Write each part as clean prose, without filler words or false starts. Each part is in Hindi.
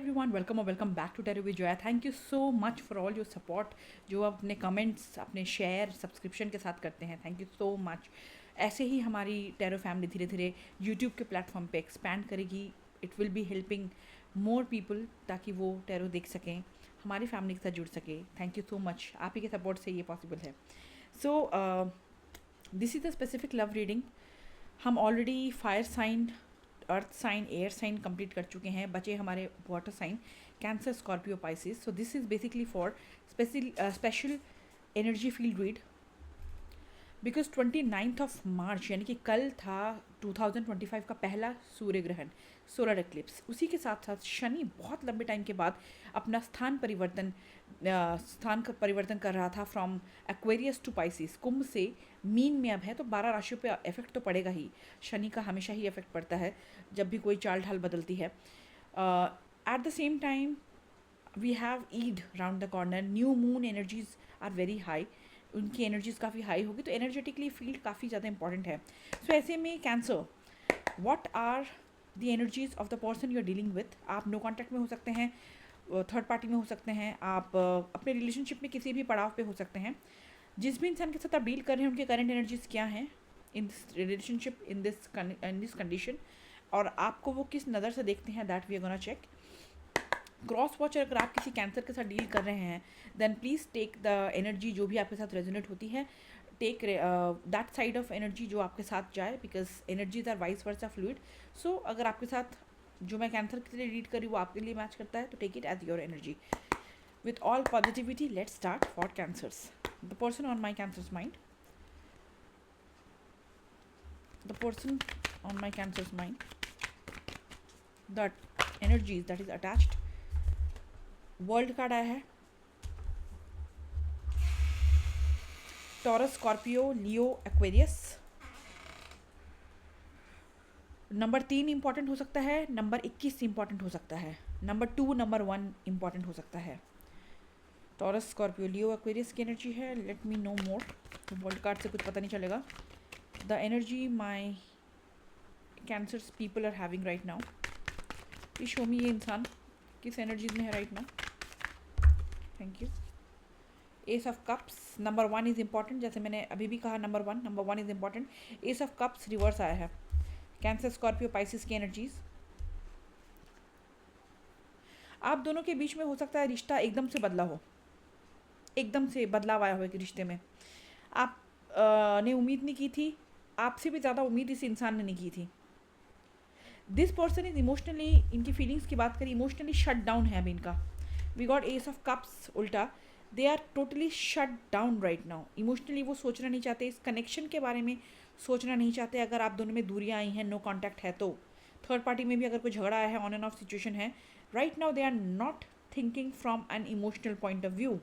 एवरीवन, वेलकम और welcome back to tarot with Zoya. Thank you so much for all your support जो आप अपने कमेंट्स, अपने शेयर, सब्सक्रिप्शन के साथ करते हैं। Thank you so much. ऐसे ही हमारी टेरो फैमिली धीरे धीरे यूट्यूब के प्लेटफॉर्म पे एक्सपैंड करेगी। It will be helping more people ताकि वो टेरो देख सकें, हमारी फैमिली के साथ जुड़ सके। थैंक यू सो मच, आप ही के सपोर्ट से ये पॉसिबल है। So this is the specific love reading. हम already fire sign, earth sign, air sign complete कर चुके हैं। बचे हमारे water sign Cancer, Scorpio, Pisces. So this is basically for special energy field read because 29th of March यानी कि कल था 2025 का पहला सूर्य ग्रहण, सोलर एक्लिप्स। उसी के साथ साथ शनि बहुत लंबे टाइम के बाद अपना स्थान परिवर्तन कर रहा था फ्रॉम एक्वेरियस टू पाइसिस। कुंभ से मीन में अब है, तो 12 राशियों पे इफेक्ट तो पड़ेगा ही। शनि का हमेशा ही इफेक्ट पड़ता है जब भी कोई चाल ढाल बदलती है। At the same time we have Eid round the corner. New moon energies are very high, उनकी एनर्जीज काफ़ी हाई होगी, तो एनर्जेटिकली फील्ड काफ़ी ज़्यादा इंपॉर्टेंट है। सो ऐसे में Cancer, what are the energies of the person you are dealing with. आप नो कॉन्टैक्ट में हो सकते हैं, थर्ड पार्टी में हो सकते हैं, आप अपने रिलेशनशिप में किसी भी पड़ाव पे हो सकते हैं। जिस भी इंसान के साथ आप डील कर रहे हैं उनके करंट एनर्जीज क्या हैं in this relationship, in this condition, और आपको वो किस नज़र से देखते हैं, that we are gonna check. Cross watch, अगर आप किसी कैंसर के साथ डील कर रहे हैं then please take the energy जो भी आपके साथ रेजोनेट होती है, take that side of energy जो आपके साथ जाए, because energies are vice versa fluid. So अगर आपके साथ जो मैं कैंसर के लिए रीड करी वो आपके लिए मैच करता है, तो take it as your energy with all positivity. Let's start for Cancers. The person on my Cancers mind, the person on my Cancers mind, that energies that is attached. World card आया है, Taurus, Scorpio, Leo, Aquarius. Number 3 important हो सकता है, नंबर 21 इंपॉर्टेंट हो सकता है, नंबर 2, नंबर 1 इंपॉर्टेंट हो सकता है। टॉरस, स्कॉर्पियो, लियो, एक्वेरियस की एनर्जी है। Let me know more. World card से कुछ पता नहीं चलेगा। The energy my Cancers people are having right now. Please show me ये इंसान किस एनर्जीज में है right now. Thank you. Ace of cups, number 1 is important, जैसे मैंने अभी भी कहा number 1 is important. Ace of cups reverse आया है। कैंसर, स्कॉर्पियो, पाइसिस की एनर्जीज। आप दोनों के बीच में हो सकता है रिश्ता एकदम से बदला हो, एकदम से बदलाव आया हो एक रिश्ते में। आप ने उम्मीद नहीं की थी, आपसे भी ज़्यादा उम्मीद इस इंसान ने नहीं की थी। दिस पर्सन इज इमोशनली, इनकी फीलिंग्स की बात करें, इमोशनली शट डाउन है अभी इनका। We got ace of cups उल्टा। They are totally shut down right now. Emotionally वो सोचना नहीं चाहते, इस कनेक्शन के बारे में सोचना नहीं चाहते। अगर आप दोनों में दूरियां आई हैं, नो कॉन्टैक्ट है, तो थर्ड पार्टी में भी अगर कोई झगड़ा आया है, ऑन एंड ऑफ सिचुएशन है, right now they are not thinking from an emotional point of view.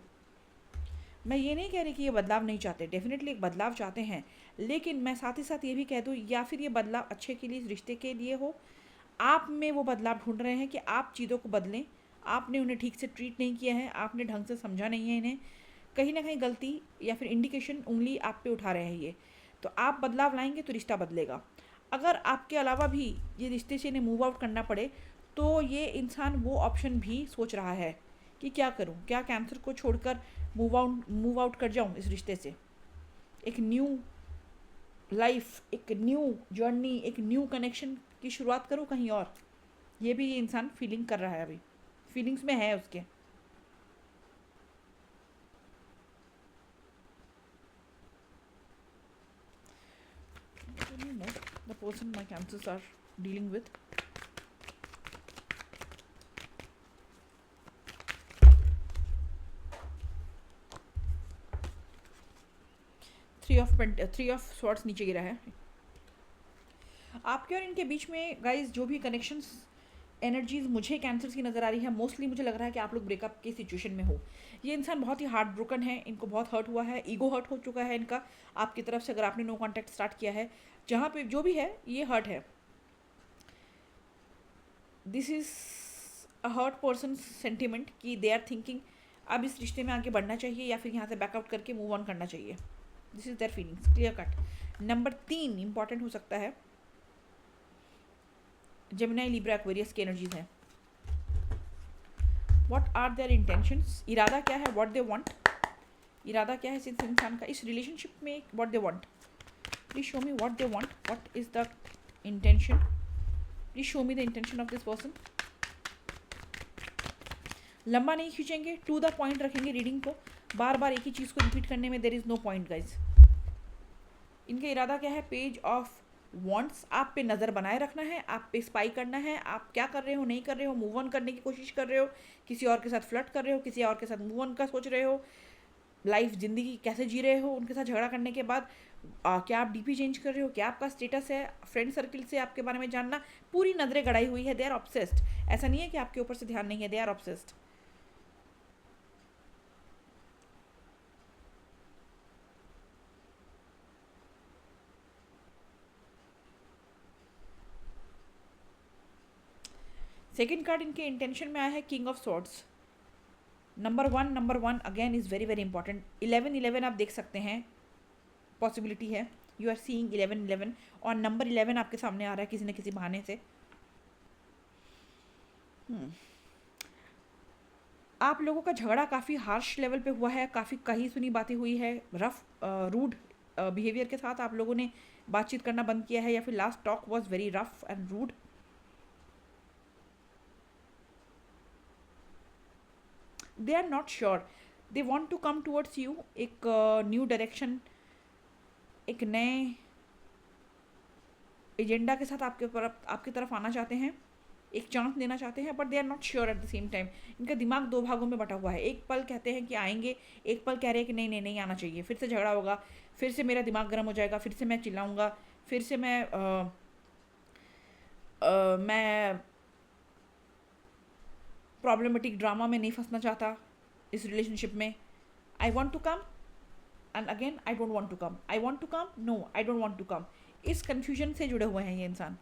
मैं ये नहीं कह रही कि ये बदलाव नहीं चाहते, डेफिनेटली एक बदलाव चाहते हैं, लेकिन मैं साथ ही साथ ये भी कह दूँ, या फिर ये बदलाव अच्छे के लिए, इस रिश्ते के लिए हो, आप में वो बदलाव ढूंढ रहे हैं कि आप चीज़ों को बदलें। आपने उन्हें ठीक से ट्रीट नहीं किया है, आपने ढंग से समझा नहीं है इन्हें, कहीं ना कहीं गलती या फिर इंडिकेशन, उंगली आप पे उठा रहे हैं ये। तो आप बदलाव लाएंगे तो रिश्ता बदलेगा। अगर आपके अलावा भी ये रिश्ते से इन्हें मूव आउट करना पड़े, तो ये इंसान वो ऑप्शन भी सोच रहा है कि क्या करूं, क्या कैंसर को छोड़कर मूव आउट कर जाऊं इस रिश्ते से, एक न्यू लाइफ, एक न्यू जर्नी, एक न्यू कनेक्शन की शुरुआत करूं कहीं और। ये भी ये इंसान फीलिंग कर रहा है, अभी फीलिंग्स में है उसके। The person my Cancers are dealing with. Three of swords नीचे गिरा है। आपके और इनके बीच में गाइज जो भी कनेक्शंस, एनर्जीज मुझे कैंसर की नज़र आ रही है, मोस्टली मुझे लग रहा है कि आप लोग ब्रेकअप की सिचुएशन में हो। ये इंसान बहुत ही हार्ट ब्रोकन है, इनको बहुत हर्ट हुआ है, ईगो हर्ट हो चुका है इनका आपकी तरफ से। अगर आपने नो कॉन्टैक्ट स्टार्ट किया है, जहाँ पे जो भी है ये हर्ट है। This is a hurt person sentiment कि दे आर थिंकिंग अब इस रिश्ते में आगे बढ़ना चाहिए या फिर यहाँ से बैकआउट करके मूव ऑन करना चाहिए। This is their feelings, clear cut. Number 3 important हो सकता है, जेमिनी, लिब्रा, एक्वेरियस की एनर्जीज हैं। व्हाट आर देयर इंटेंशंस, इरादा क्या है, व्हाट दे वांट, इरादा क्या है इस इंसान का इस रिलेशनशिप में, what they want, please show me what they want, what is the intention, please show me the intention of this person. लंबा नहीं खींचेंगे, टू द पॉइंट रखेंगे रीडिंग को, बार बार एक ही चीज़ को रिपीट करने में there is no point guys. इनका इरादा क्या है, पेज ऑफ वॉन्ट्स, आप पे नज़र बनाए रखना है, आप पे स्पाई करना है, आप क्या कर रहे हो नहीं कर रहे हो, मूव ऑन करने की कोशिश कर रहे हो, किसी और के साथ फ्लर्ट कर रहे हो, किसी और के साथ मूव ऑन का सोच रहे हो, लाइफ ज़िंदगी कैसे जी रहे हो उनके साथ झगड़ा करने के बाद, क्या आप डीपी चेंज कर रहे हो, क्या आपका स्टेटस है, फ्रेंड सर्किल से आपके बारे में जानना, पूरी नज़रें गड़ाई हुई है, दे आर ऑब्सेस्ड। ऐसा नहीं है कि आपके ऊपर से ध्यान नहीं है, they are obsessed. Second card इनके इंटेंशन में आया है king of swords. Number one again is very very important. 11 आप देख सकते हैं, पॉसिबिलिटी है, यू आर सीइंग 11 और नंबर 11 आपके सामने आ रहा है किसी न किसी बहाने से। आप लोगों का झगड़ा काफ़ी हार्श लेवल पे हुआ है, काफ़ी कही सुनी बातें हुई है, रफ रूड बिहेवियर के साथ आप लोगों ने बातचीत करना बंद किया है, या फिर last talk was very rough and rude. They are not sure, they want to come towards you, एक न्यू डायरेक्शन, एक नए एजेंडा के साथ आपकी तरफ आना चाहते हैं, एक चांस देना चाहते हैं, but they are not sure at the same time. इनका दिमाग दो भागों में बटा हुआ है, एक पल कहते हैं कि आएंगे, एक पल कह रहे हैं कि नहीं नहीं नहीं आना चाहिए, फिर से झगड़ा होगा, फिर से मेरा दिमाग गर्म हो जाएगा, फिर से मैं चिल्लाऊंगा, फिर से मैं प्रॉब्लमेटिक ड्रामा में नहीं फंसना चाहता इस रिलेशनशिप में। I want to come and again I don't want to come, I want to come, no I don't want to come. इस कन्फ्यूजन से जुड़े हुए हैं ये इंसान।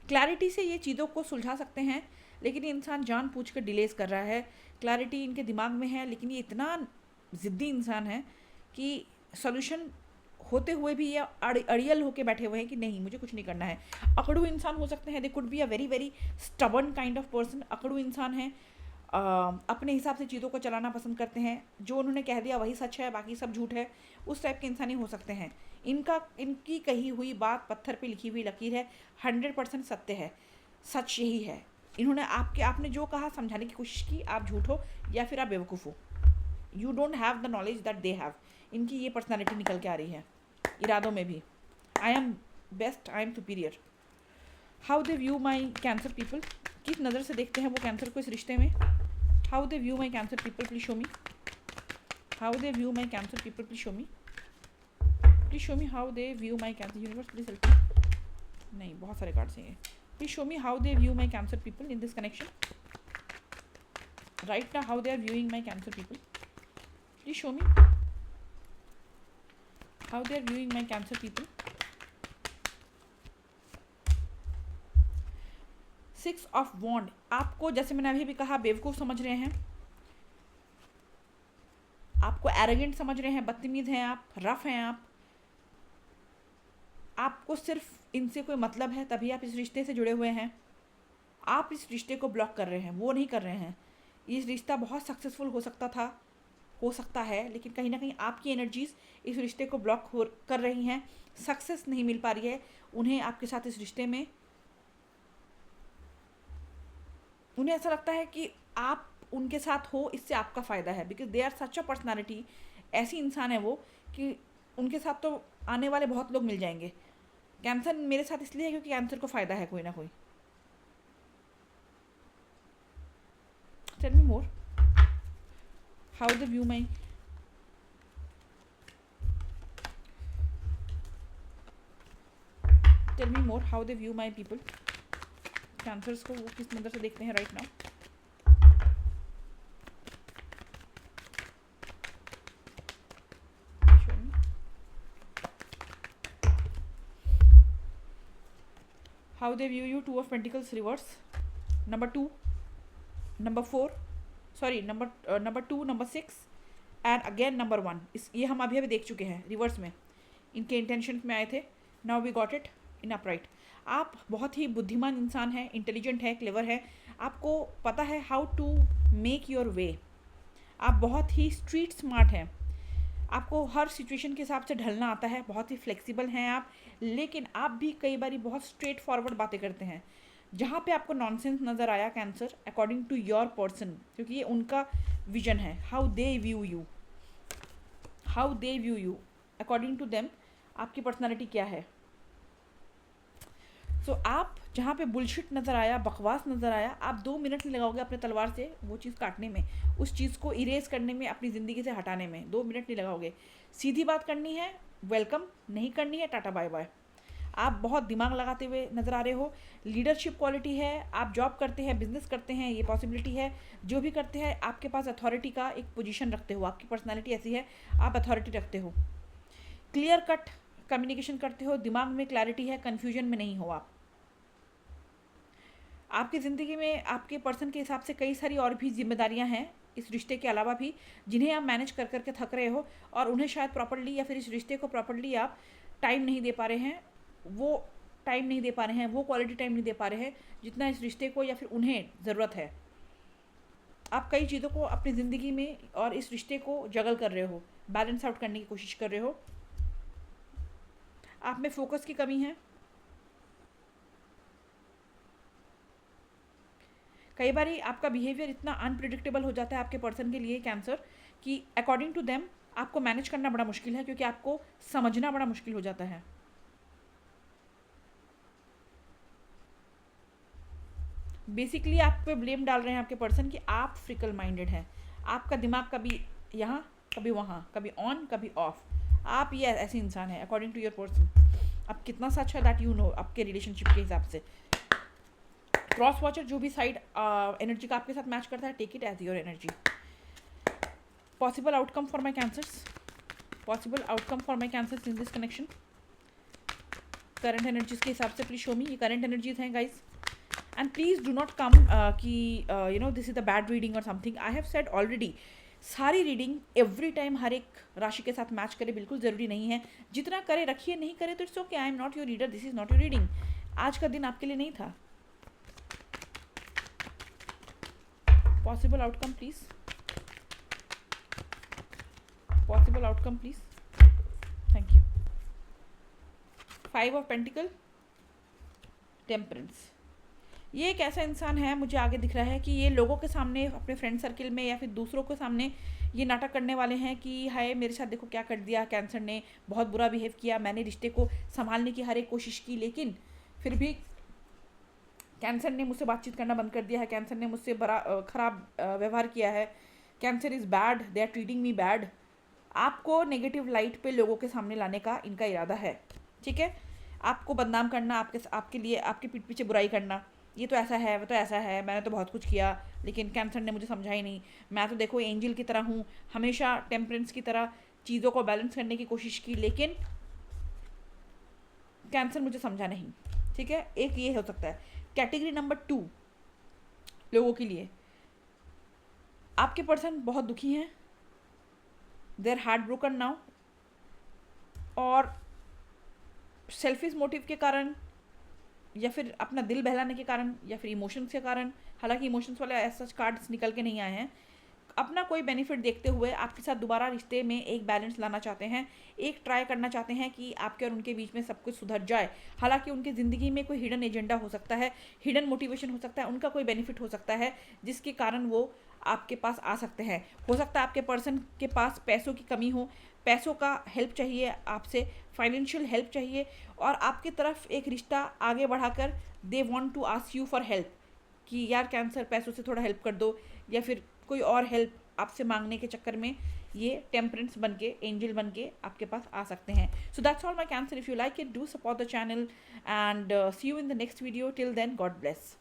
क्लैरिटी से ये चीज़ों को सुलझा सकते हैं, लेकिन ये इंसान जानबूझ कर डिलेज कर रहा है। क्लैरिटी इनके दिमाग में है, लेकिन ये इतना ज़िद्दी इंसान है कि सॉल्यूशन होते हुए भी ये अड़ियल होके बैठे हुए हैं कि नहीं मुझे कुछ नहीं करना है। अकड़ू इंसान हो सकते हैं, they could be a very very stubborn kind of person. अकड़ू इंसान है, अपने हिसाब से चीज़ों को चलाना पसंद करते हैं, जो उन्होंने कह दिया वही सच है, बाकी सब झूठ है, उस टाइप के इंसान ही हो सकते हैं। इनकी कही हुई बात पत्थर पे लिखी हुई लकीर है, 100% सत्य है, सच यही है। इन्होंने आपने जो कहा समझाने की कोशिश की, आप झूठ हो या फिर आप बेवकूफ़ हो, you don't have the knowledge that they have. इनकी ये पर्सनैलिटी निकल के आ रही है इरादों में भी। I am best, I am superior. How they view my Cancer people, किस नज़र से देखते हैं वो कैंसर को इस रिश्ते में। How they view my Cancer people, please show me. How they view my Cancer people, please show me. Please show me how they view my Cancer, universe please help me. नहीं, बहुत सारे कार्ड्स हैं ये। Please show me how they view my Cancer people in this connection right now, how they are viewing my Cancer people. Please show me how they are viewing my cancer people. 6 of wand, आपको जैसे मैंने अभी भी कहा बेवकूफ़ समझ रहे हैं, आपको एरोगेंट समझ रहे हैं, बदतमीज़ हैं आप, रफ हैं आपको सिर्फ इनसे कोई मतलब है, तभी आप इस रिश्ते से जुड़े हुए हैं। आप इस रिश्ते को ब्लॉक कर रहे हैं, वो नहीं कर रहे हैं। ये रिश्ता बहुत सक्सेसफुल हो सकता है, लेकिन कहीं ना कहीं आपकी एनर्जीज इस रिश्ते को ब्लॉक कर रही हैं, सक्सेस नहीं मिल पा रही है उन्हें आपके साथ इस रिश्ते में। उन्हें ऐसा लगता है कि आप उनके साथ हो, इससे आपका फ़ायदा है, because they are such a personality. ऐसी इंसान है वो कि उनके साथ तो आने वाले बहुत लोग मिल जाएंगे। कैंसर मेरे साथ इसलिए है क्योंकि कैंसर को फ़ायदा है कोई ना कोई। Tell me more how they view my tell me more how they view my people, cancers को वो किस नज़र से देखते हैं right now। how they view you, 2 of Pentacles reverse, number 2, number 4, sorry number 2, number 6 and again number 1। ये हम अभी देख चुके हैं रिवर्स में, इनके इंटेंशन में आए थे। Now we got it in upright. आप बहुत ही बुद्धिमान इंसान हैं, इंटेलिजेंट है, क्लेवर है, आपको पता है how to make your way. आप बहुत ही स्ट्रीट स्मार्ट हैं, आपको हर सिचुएशन के हिसाब से ढलना आता है, बहुत ही फ्लेक्सिबल हैं आप। लेकिन आप भी कई बार बहुत स्ट्रेट फॉरवर्ड बातें करते हैं। जहाँ पे आपको नॉनसेंस नज़र आया Cancer, according to your person, क्योंकि ये उनका विजन है, how they view you, according to them आपकी पर्सनालिटी क्या है। सो आप जहाँ पे बुलशिट नज़र आया, बकवास नज़र आया, आप 2 मिनट नहीं लगाओगे अपने तलवार से वो चीज़ काटने में, उस चीज़ को इरेज करने में, अपनी ज़िंदगी से हटाने में 2 मिनट नहीं लगाओगे। सीधी बात करनी है, वेलकम, नहीं करनी है, टाटा बाय बाय। आप बहुत दिमाग लगाते हुए नज़र आ रहे हो, लीडरशिप क्वालिटी है, आप जॉब करते हैं, बिजनेस करते हैं, ये पॉसिबिलिटी है। जो भी करते हैं आपके पास अथॉरिटी का एक पोजीशन रखते हो, आपकी पर्सनालिटी ऐसी है, आप अथॉरिटी रखते हो, क्लियर कट कम्युनिकेशन करते हो, दिमाग में क्लैरिटी है, कन्फ्यूजन में नहीं हो आप। आपकी ज़िंदगी में आपके पर्सन के हिसाब से कई सारी और भी जिम्मेदारियां हैं इस रिश्ते के अलावा भी, जिन्हें आप मैनेज कर करके थक रहे हो, और उन्हें शायद प्रॉपर्ली या फिर इस रिश्ते को प्रॉपर्ली आप टाइम नहीं दे पा रहे हैं, वो टाइम नहीं दे पा रहे हैं, वो क्वालिटी टाइम नहीं दे पा रहे हैं जितना इस रिश्ते को या फिर उन्हें ज़रूरत है। आप कई चीज़ों को अपनी ज़िंदगी में और इस रिश्ते को जगल कर रहे हो, बैलेंस आउट करने की कोशिश कर रहे हो। आप में फोकस की कमी है। कई बार आपका बिहेवियर इतना अनप्रिडिक्टेबल हो जाता है आपके पर्सन के लिए कैंसर, कि अकॉर्डिंग टू देम आपको मैनेज करना बड़ा मुश्किल है, क्योंकि आपको समझना बड़ा मुश्किल हो जाता है। बेसिकली आप पे ब्लेम डाल रहे हैं आपके पर्सन कि आप फ्रिकल माइंडेड हैं, आपका दिमाग कभी यहाँ कभी वहाँ, कभी ऑन कभी ऑफ, आप ये ऐसे इंसान है अकॉर्डिंग टू योर पर्सन। अब कितना सच है दैट यू नो आपके रिलेशनशिप के हिसाब से। क्रॉस वॉचर जो भी साइड एनर्जी का आपके साथ मैच करता है, take it as your energy. Possible outcome for my cancers, possible outcome for my cancers in this connection, current energies के हिसाब से प्लीज शो मी। ये करंट एनर्जीज हैं guys, and please do not come कि you know this is the bad reading और something. I have said already, सारी रीडिंग एवरी टाइम हर एक राशि के साथ मैच करे बिल्कुल ज़रूरी नहीं है। जितना करे रखिए, नहीं करे तो it's okay, I am not your reader, this is not your reading. आज का दिन आपके लिए नहीं था। Possible outcome please, possible outcome please, thank you. 5 of pentacle, temperance. ये एक ऐसा इंसान है, मुझे आगे दिख रहा है कि ये लोगों के सामने, अपने फ्रेंड सर्किल में या फिर दूसरों के सामने ये नाटक करने वाले हैं कि हाय मेरे साथ देखो क्या कर दिया कैंसर ने, बहुत बुरा बिहेव किया, मैंने रिश्ते को संभालने की हर एक कोशिश की, लेकिन फिर भी कैंसर ने मुझसे बातचीत करना बंद कर दिया है, कैंसर ने मुझसे बड़ा ख़राब व्यवहार किया है, Cancer is bad, they are treating me bad. आपको नेगेटिव लाइट पे लोगों के सामने लाने का इनका इरादा है, ठीक है। आपको बदनाम करना, आपके लिए आपके पीठ पीछे बुराई करना, ये तो ऐसा है, वो तो ऐसा है, मैंने तो बहुत कुछ किया लेकिन कैंसर ने मुझे समझा ही नहीं, मैं तो देखो एंजल की तरह हूँ, हमेशा टेम्परेंस की तरह चीज़ों को बैलेंस करने की कोशिश की, लेकिन कैंसर मुझे समझा नहीं, ठीक है। एक ये हो सकता है। कैटेगरी नंबर 2 लोगों के लिए, आपके पर्सन बहुत दुखी हैं, they are heart broken now, और सेल्फिश मोटिव के कारण या फिर अपना दिल बहलाने के कारण या फिर इमोशंस के कारण, हालांकि इमोशंस वाले ऐसा कार्ड्स निकल के नहीं आए हैं, अपना कोई बेनिफिट देखते हुए आपके साथ दोबारा रिश्ते में एक बैलेंस लाना चाहते हैं, एक ट्राई करना चाहते हैं कि आपके और उनके बीच में सब कुछ सुधर जाए। हालांकि उनकी ज़िंदगी में कोई हिडन एजेंडा हो सकता है, हिडन मोटिवेशन हो सकता है, उनका कोई बेनिफिट हो सकता है जिसके कारण वो आपके पास आ सकते हैं। हो सकता है आपके पर्सन के पास पैसों की कमी हो, पैसों का हेल्प चाहिए आपसे, फाइनेंशियल हेल्प चाहिए, और आपकी तरफ एक रिश्ता आगे बढ़ाकर they want to ask you for help कि यार कैंसर पैसों से थोड़ा हेल्प कर दो, या फिर कोई और हेल्प आपसे मांगने के चक्कर में ये टेम्परेंस बन के, एंजल बन के आपके पास आ सकते हैं। So that's all my Cancer, if you like it do support the channel and see you in the next video. Till then God bless.